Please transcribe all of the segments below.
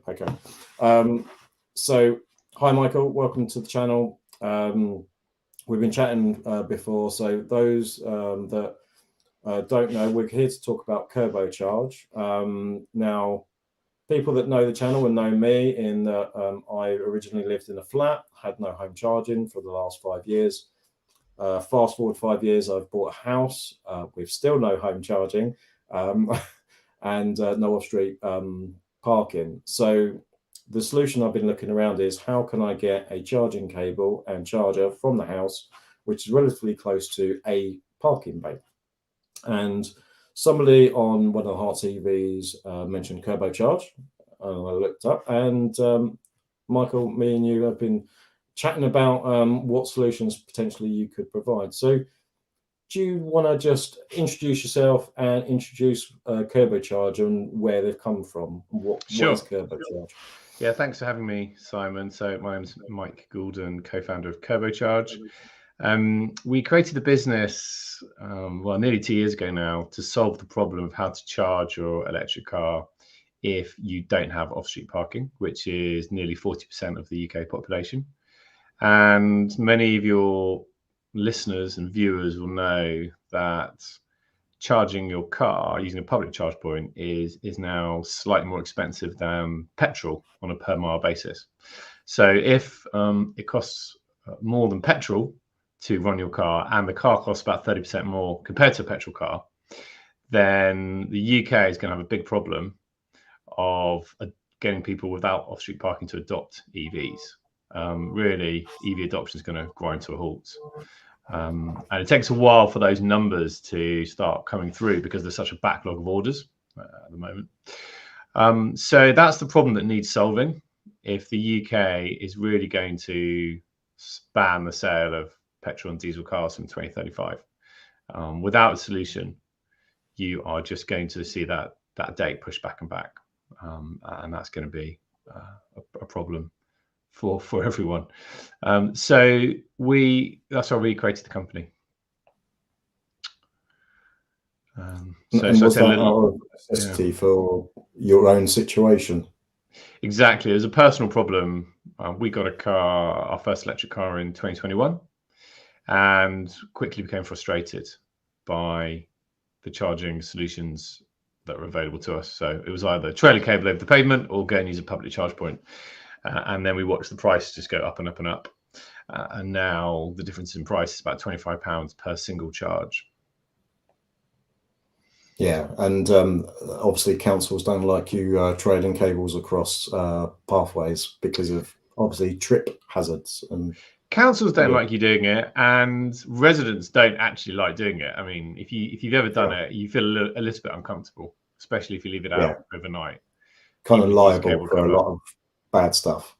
Okay. So, hi, Michael. Welcome to the channel. We've been chatting before. So, those that don't know, we're here to talk about Kerbo Charge. Now, people that know the channel and know me in that I originally lived in a flat, had no home charging for the last 5 years. Fast forward 5 years, I've bought a house with still no home charging and no off-street parking. So the solution I've been looking around is how can I get a charging cable and charger from the house, which is relatively close to a parking bay. And somebody on one of the Heart TVs mentioned Kerbo Charge, and I looked up, and Michael, me and you have been chatting about what solutions potentially you could provide. So do you want to just introduce yourself and introduce Kerbo Charge and where they've come from? What is Kerbo Charge? Yeah, thanks for having me, Simon. So my name's Mike Goulden, co-founder of Kerbo Charge. We created the business, well, nearly 2 years ago now, to solve the problem of how to charge your electric car if you don't have off-street parking, which is nearly 40% of the UK population. And many of your listeners and viewers will know that charging your car using a public charge point is now slightly more expensive than petrol on a per mile basis. So if it costs more than petrol to run your car, and the car costs about 30% more compared to a petrol car, then the UK is going to have a big problem of getting people without off-street parking to adopt EVs. Really, EV adoption is going to grind to a halt. And it takes a while for those numbers to start coming through because there's such a backlog of orders at the moment. So that's the problem that needs solving if the UK is really going to ban the sale of petrol and diesel cars from 2035. Without a solution, you are just going to see that date pushed back and back. And that's going to be a problem for everyone. So that's why we created the company. Was that out of necessity for your own situation? Exactly. It was a personal problem. We got our first electric car in 2021, and quickly became frustrated by the charging solutions that were available to us. So it was either trailer cable over the pavement or go and use a public charge point. And then we watched the price just go up and up and up. And now the difference in price is about £25 per single charge. Yeah, and obviously councils don't like you trailing cables across pathways because of obviously trip hazards. And councils don't like you doing it, and residents don't actually like doing it. I mean, if you've ever done it, you feel a little bit uncomfortable, especially if you leave it out overnight. Kind of liable for a lot of bad stuff.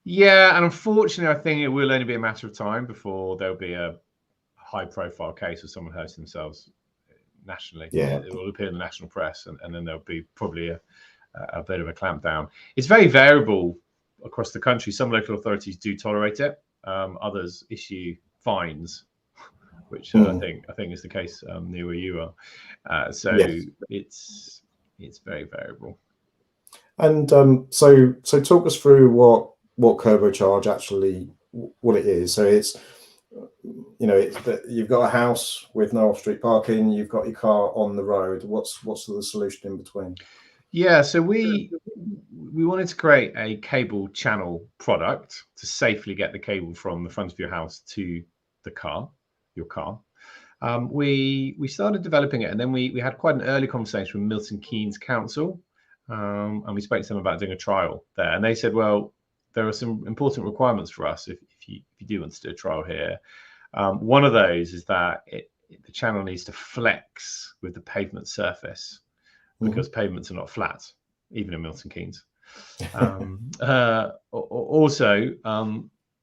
Yeah, and unfortunately, I think it will only be a matter of time before there'll be a high-profile case of someone hurting themselves nationally. Yeah, it will appear in the national press, and then there'll be probably a bit of a clampdown. It's very variable across the country. Some local authorities do tolerate it. Others issue fines, which I think is the case near where you are. So yes. It's very variable. And so talk us through what Kerbo Charge actually, what it is. So it's, you've got a house with no off-street parking, you've got your car on the road. What's the solution in between? Yeah, so we wanted to create a cable channel product to safely get the cable from the front of your house to your car. We started developing it, and then we had quite an early conversation with Milton Keynes Council, and we spoke to them about doing a trial there. And they said, well, there are some important requirements for us if you do want to do a trial here. One of those is that the channel needs to flex with the pavement surface, because pavements are not flat, even in Milton Keynes. Also,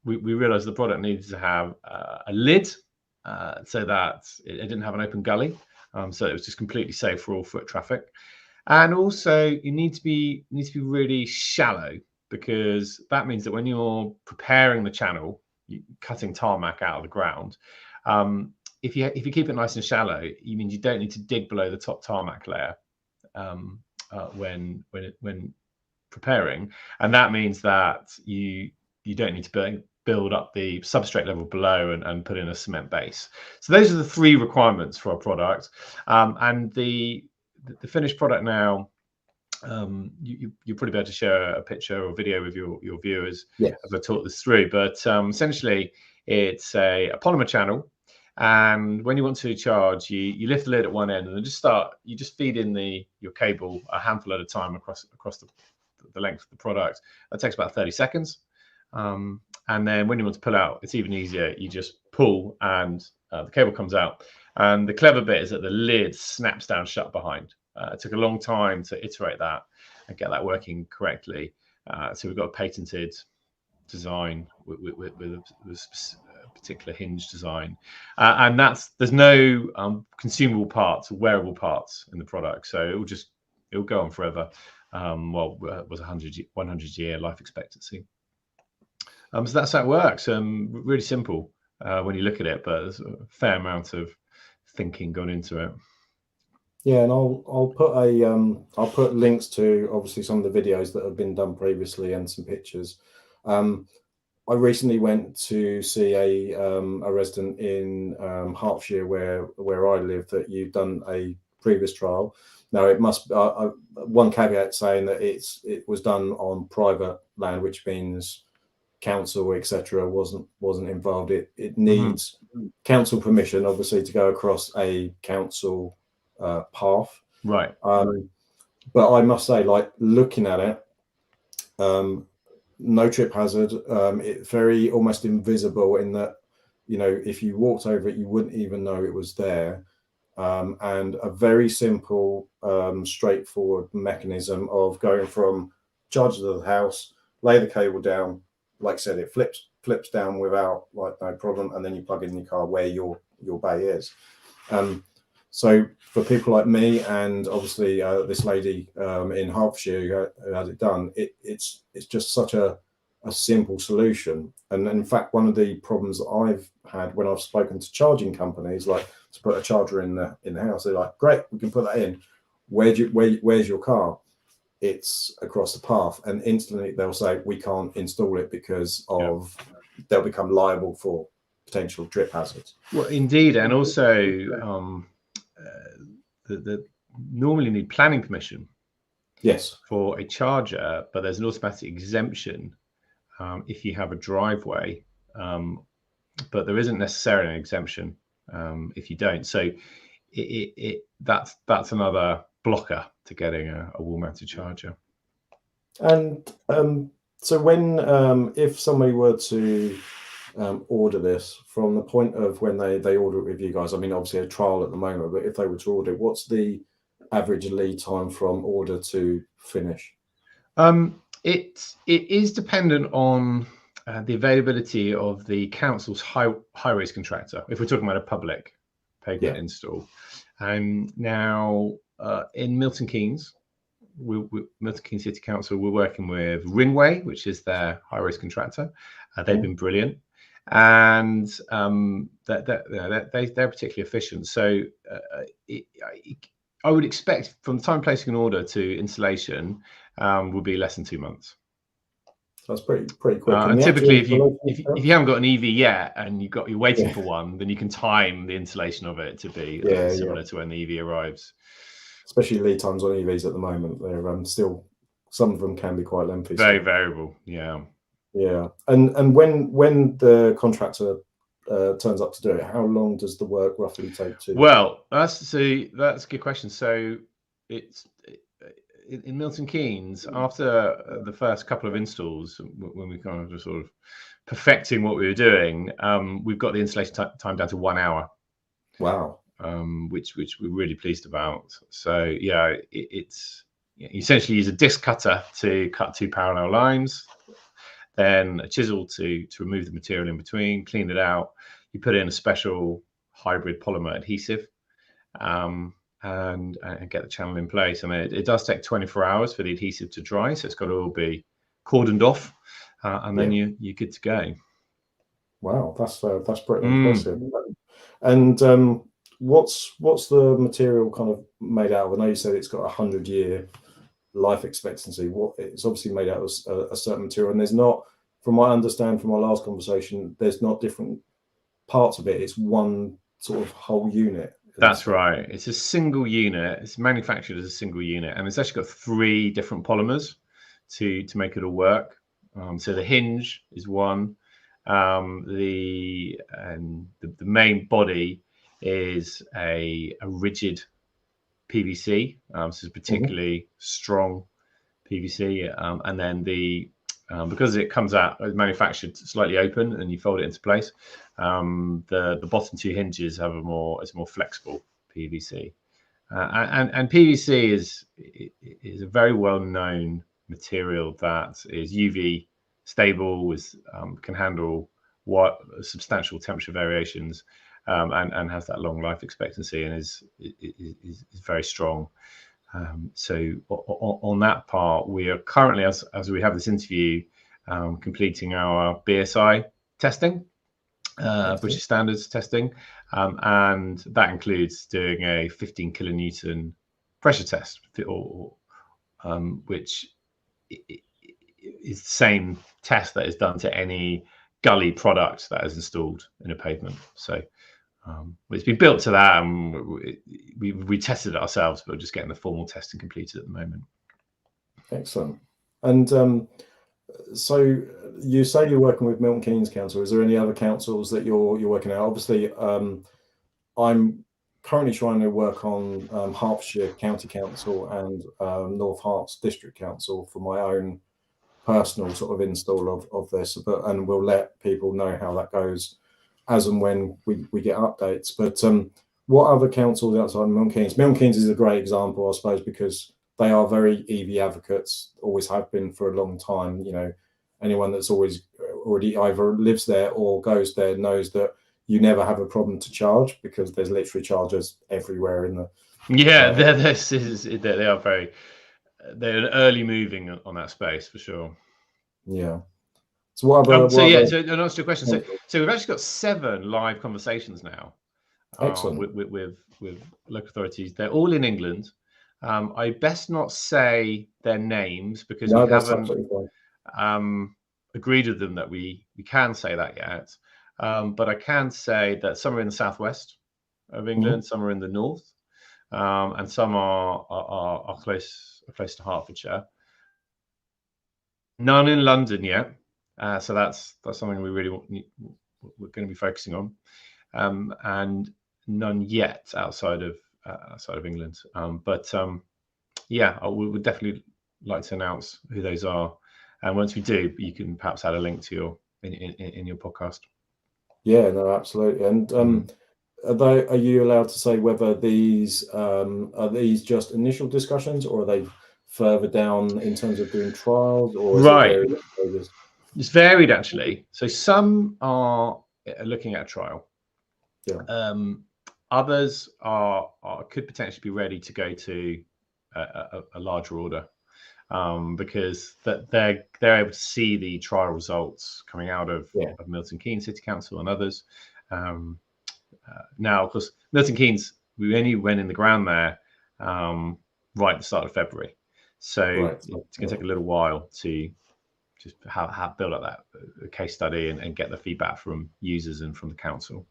we realized the product needed to have a lid so that it didn't have an open gully, so it was just completely safe for all foot traffic. And also, you need to be really shallow, because that means that when you're preparing the channel, cutting tarmac out of the ground, if you keep it nice and shallow, you mean you don't need to dig below the top tarmac layer when preparing, and that means that you don't need to build up the substrate level below and put in a cement base. So those are the 3 requirements for our product, and the finished product now. You'll probably be able to share a picture or video with your viewers as I talk this through. But essentially, it's a polymer channel, and when you want to charge, you lift the lid at one end and then you just feed in your cable a handful at a time across the length of the product. That takes about 30 seconds. And then when you want to pull out, it's even easier. You just pull and the cable comes out. And the clever bit is that the lid snaps down shut behind. It took a long time to iterate that and get that working correctly. So we've got a patented design with a particular hinge design. And there's no consumable parts or wearable parts in the product. So it'll go on forever. It was 100-year life expectancy. So that's how it works. Really simple when you look at it, but there's a fair amount of thinking gone into it. Yeah, and I'll put links to obviously some of the videos that have been done previously and some pictures. I recently went to see a resident in Hertfordshire where I live that you've done a previous trial. Now it must one caveat saying that it was done on private land, which means council etc. wasn't involved. It needs council permission, obviously, to go across a council path, right? But I must say, like, looking at it, no trip hazard. It's very almost invisible in that, you know, if you walked over it, you wouldn't even know it was there. And a very simple, straightforward mechanism of going from charge to the house, lay the cable down. Like I said, it flips down without, like, no problem, and then you plug it in your car where your bay is. So for people like me and obviously this lady in Hertfordshire who had it done, it's just such a simple solution. And in fact, one of the problems that I've had when I've spoken to charging companies, like to put a charger in the house, they're like, great, we can put that in. Where's your car? It's across the path, and instantly they'll say we can't install it because of they'll become liable for potential trip hazards. Well, indeed, and also the normally need planning permission. Yes, for a charger, but there's an automatic exemption if you have a driveway, but there isn't necessarily an exemption if you don't. So that's another blocker to getting a wall-mounted charger. And so when if somebody were to order this from the point of when they order it with you guys, I mean, obviously a trial at the moment, but if they were to order, what's the average lead time from order to finish? It is dependent on the availability of the council's highways contractor, if we're talking about a public pavement install. Now in Milton Keynes, Milton Keynes City Council, we're working with Rinway, which is their highways contractor. They've been brilliant, and they're particularly efficient. So I would expect from the time placing an order to installation would be less than 2 months. That's pretty quick. And typically, if you haven't got an EV yet and you're waiting for one, then you can time the installation of it to be similar to when the EV arrives. Especially lead times on EVs at the moment, they're still, some of them can be quite lengthy. Very variable, yeah. And when the contractor turns up to do it, how long does the work roughly take to? Well, that's a good question. So it's in Milton Keynes, after the first couple of installs, when we kind of just sort of perfecting what we were doing, we've got the installation time down to 1 hour. Wow. Which we're really pleased about. So yeah, it's you essentially use a disc cutter to cut 2 parallel lines, then a chisel to remove the material in between, clean it out. You put in a special hybrid polymer adhesive, and get the channel in place. I mean, it does take 24 hours for the adhesive to dry, so it's got to all be cordoned off, and then you're good to go. Wow, that's pretty impressive. And what's the material kind of made out of? I know you said it's got 100-year life expectancy. What it's obviously made out of a certain material, and there's not, from what I understand from our last conversation, there's not different parts of it. It's one sort of whole unit. That's right. It's a single unit. It's manufactured as a single unit, and it's actually got 3 different polymers to make it all work. So the hinge is one. The main body is a rigid PVC. So it's particularly strong PVC, and then because it comes out, it's manufactured slightly open, and you fold it into place. The bottom 2 hinges have it's a more flexible PVC, and PVC is a very well known material that is UV stable, can handle substantial temperature variations, and has that long life expectancy, and is very strong. So on that part, we are currently, as we have this interview, completing our BSI testing, British Standards testing, and that includes doing a 15 kilonewton pressure test, which is the same test that is done to any gully product that is installed in a pavement. So it's been built to that, and we tested it ourselves, but we're just getting the formal testing completed at the moment. Excellent. And so you say you're working with Milton Keynes Council. Is there any other councils that you're working at? Obviously, I'm currently trying to work on Hertfordshire County Council and North Herts District Council for my own personal sort of install of this, and we'll let people know how that goes as and when we get updates. But what other councils outside Milton Keynes? Milton Keynes is a great example, I suppose, because they are very EV advocates, always have been for a long time. You know, anyone that's already either lives there or goes there knows that you never have a problem to charge, because there's literally chargers everywhere in the. Yeah, they're early moving on that space for sure. Yeah. So what other? So to answer your question, so we've actually got 7 live conversations now. Excellent. With local authorities. They're all in England. I best not say their names because we haven't agreed with them that we can say that yet. But I can say that some are in the southwest of England, some are in the north, and some are close to Hertfordshire. None in London yet. So that's something we're going to be focusing on, and none yet outside of England. Yeah, we would definitely like to announce who those are, and once we do, you can perhaps add a link to in your podcast. Yeah, no, absolutely. And are you allowed to say whether these are these just initial discussions, or are they further down in terms of doing trials, or is it varied? It's varied, actually. So some are looking at a trial. Yeah. Others could potentially be ready to go to a larger order, because they're able to see the trial results coming out of Milton Keynes City Council and others. Now, of course, Milton Keynes, we only went in the ground there right at the start of February, so it's going to take a little while to just build up that case study and get the feedback from users and from the council.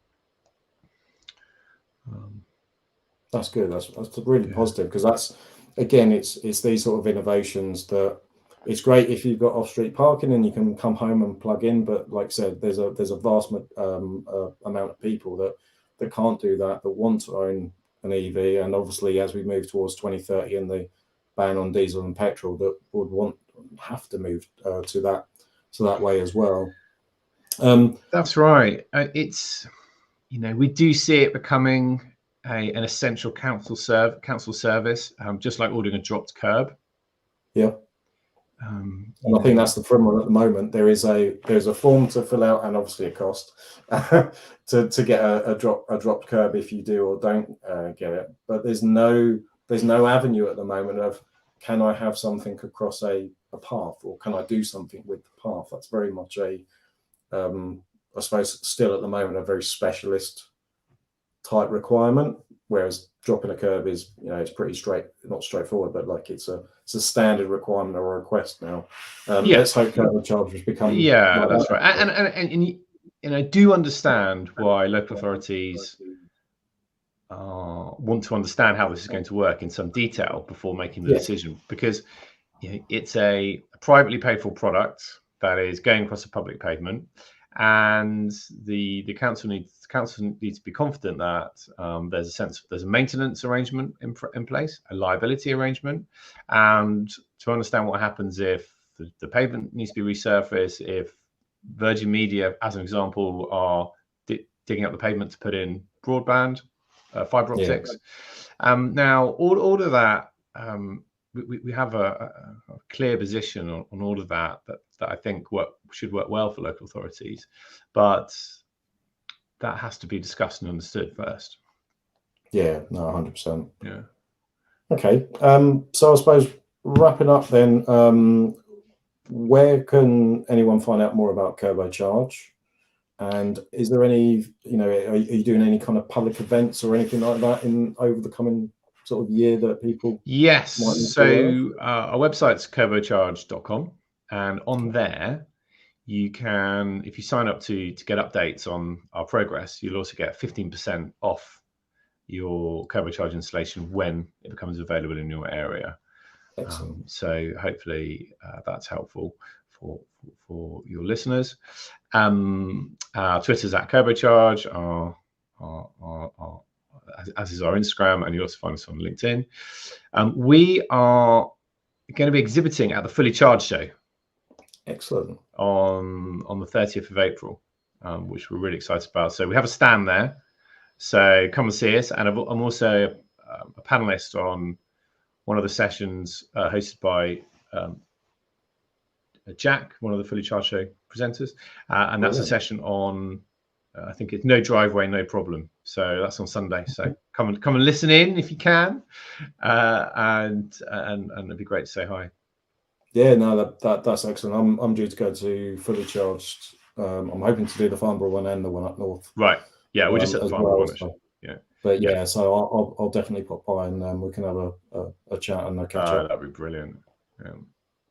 That's good. That's really positive, because that's, again, it's these sort of innovations that it's great if you've got off-street parking and you can come home and plug in, but like I said, there's a vast amount of people that can't do that want to own an EV, and obviously as we move towards 2030 and the ban on diesel and petrol, that would have to move to that way as well. That's right. It's, we do see it becoming an essential council service, just like ordering a dropped curb. Yeah. And I think that's the problem at the moment. There's a form to fill out, and obviously a cost to get a dropped curb if you do or don't get it. But there's no avenue at the moment of, can I have something across a path, or can I do something with the path? That's very much I suppose still at the moment a very specialist type requirement. whereas dropping a curb is, you know, it's pretty not straightforward, but like it's a standard requirement or a request now. Let's hope Kerbo Charge has become like that's that. Right. And I do understand why local authorities want to understand how this is going to work in some detail before making the decision, because you know, it's a privately paid for product that is going across a public pavement, and the council needs to be confident that there's a maintenance arrangement in place, a liability arrangement, and to understand what happens if the pavement needs to be resurfaced, if Virgin Media, as an example, are digging up the pavement to put in broadband, fiber optics. Now, all of that, we have a clear position on all of that I think should work well for local authorities, but that has to be discussed and understood first. Yeah, no, 100%. Yeah. Okay. So I suppose wrapping up then, where can anyone find out more about Kerbo Charge? And is there any, you know, are you doing any kind of public events or anything like that over the coming sort of year that people? Yes. So our website's kerbocharge.com, and on there you can, if you sign up to get updates on our progress, you'll also get 15% off your Kerbo Charge installation when it becomes available in your area. So hopefully that's helpful for your listeners. Twitter's at Kerbo Charge, as is our Instagram, and you'll also find us on LinkedIn. We are going to be exhibiting at the Fully Charged show. Excellent. On the 30th of April, which we're really excited about. So we have a stand there. So come and see us. And I'm also a panelist on one of the sessions hosted by Jack, one of the Fully Charged show presenters. And that's a session on, I think it's No Driveway, No Problem. So that's on Sunday. So come and listen in if you can. And it'd be great to say hi. Yeah, no, that's excellent. I'm due to go to Fully Charged. I'm hoping to do the Farnborough one and the one up north. Right. Yeah, we're just at the Farnborough one. So, yeah. But yeah, so I'll definitely pop by and we can have a chat and a catch up. That'd be brilliant. Yeah.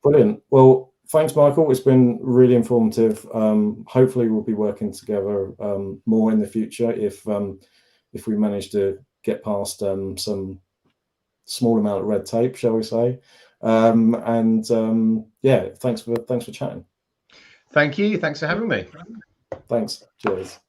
Brilliant. Well, thanks, Michael. It's been really informative. Hopefully, we'll be working together more in the future if we manage to get past some small amount of red tape, shall we say. Yeah, thanks for chatting. Thank you. Thanks for having me. Thanks. Cheers.